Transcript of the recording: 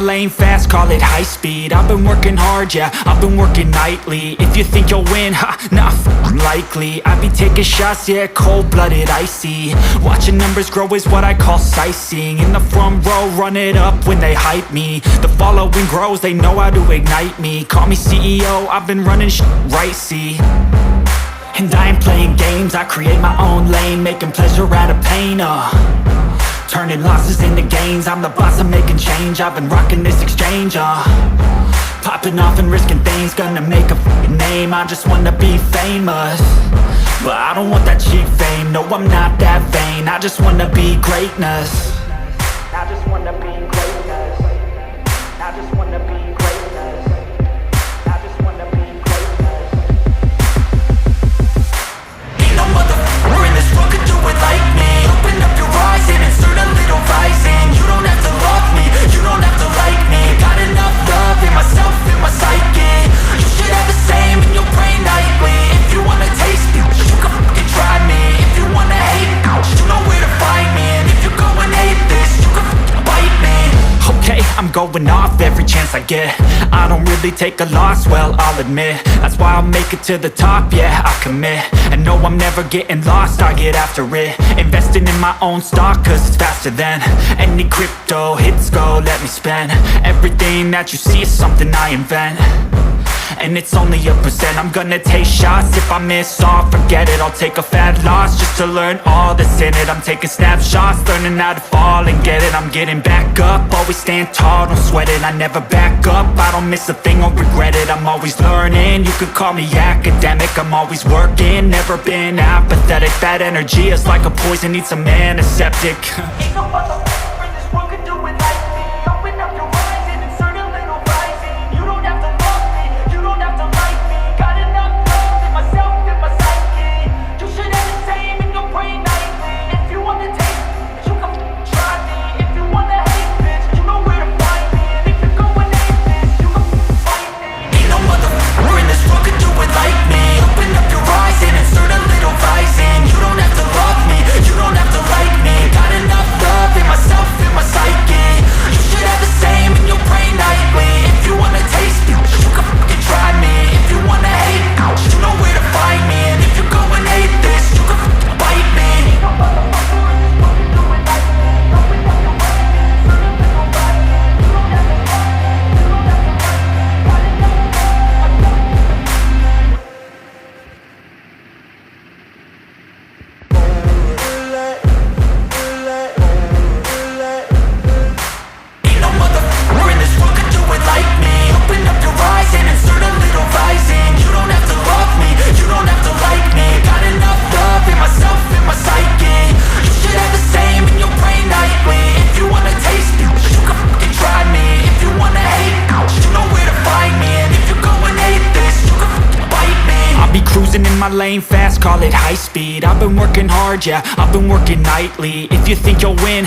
lane fast, call it high speed. I've been working hard, yeah, I've been working nightly. If you think you'll win, ha, not likely. I be taking shots, yeah, cold-blooded, icy. Watching numbers grow is what I call sightseeing. In the front row, run it up when they hype me. The following grows, they know how to ignite me. Call me CEO, I've been running right, see. And I ain't playing games, I create my own lane, making pleasure out of pain, turning losses into gains. I'm the boss, I'm making change. I've been rocking this exchange, popping off and risking things. Gonna make a name, I just wanna be famous. But I don't want that cheap fame, no, I'm not that vain. I just wanna be greatness. I just wanna be greatness. I just wanna be greatness. I just wanna be greatness. Ain't no motherfucker in this world could do it like me. Open up your eyes and insert a little rising. You don't have to love me, you don't have to like me. Got enough love in myself, in my psyche. You should have the same in your brain nightly. If you wanna taste me, you can fucking try me. If you wanna hate, you know where to find me. And if you go and hate this, you can fucking bite me. Okay, I'm going off every chance I get. I don't really take a loss, well, I'll admit. That's why I'll make it to the top, yeah, I commit. And no, I'm never getting lost, I get after it. Investing in my own stock, cause it's faster than any crypto hits go, let me spend. Everything that you see is something I invent. And it's only a percent. I'm gonna take shots. If I miss all, forget it. I'll take a fat loss just to learn all that's in it. I'm taking snapshots, learning how to fall and get it. I'm getting back up, always stand tall, don't sweat it. I never back up, I don't miss a thing or regret it. I'm always learning, you could call me academic. I'm always working, never been apathetic. That energy is like a poison, needs some antiseptic. Ain't no motherfucker in this world could do it like me. Open up your eyes and insert a little rising. You don't have to love me, you don't have to like me. Got enough love in myself, in my psyche. You should have the same in your brain nightly. If you wanna taste me, you can try me. If you wanna hate this, you know where to find me. And if you go and hate this, you can fight me. Ain't no motherfucker in this world could do it like me. Open up your eyes and insert a little rising. You don't have to love me, you don't have to like me. Got enough love in myself, in my psyche. You should have the same in your brain nightly. If you wanna taste me, you can fucking try me. If you wanna hate, you know where to find me. And if you go and hate this, you can fucking bite me. Ain't no motherfucker in this world can do it like me. Open up your eyes and insert a little rising. You don't have to love me, you don't have to like me. Got enough Ain't no motherfucker in this world can do it like me. Open up your eyes and insert a little rising. You don't have to love me, you don't have to like me. Got enough love in myself, in my psyche. You should have the same in your brain nightly. If you wanna taste me, you can fucking try me. If you wanna hate, you know where to find me. And if you go and hate this, you can fucking bite me. I'll be cruising in my lane fast, call it high speed. I've been working hard, yeah, I've been working nightly. If you think you'll win,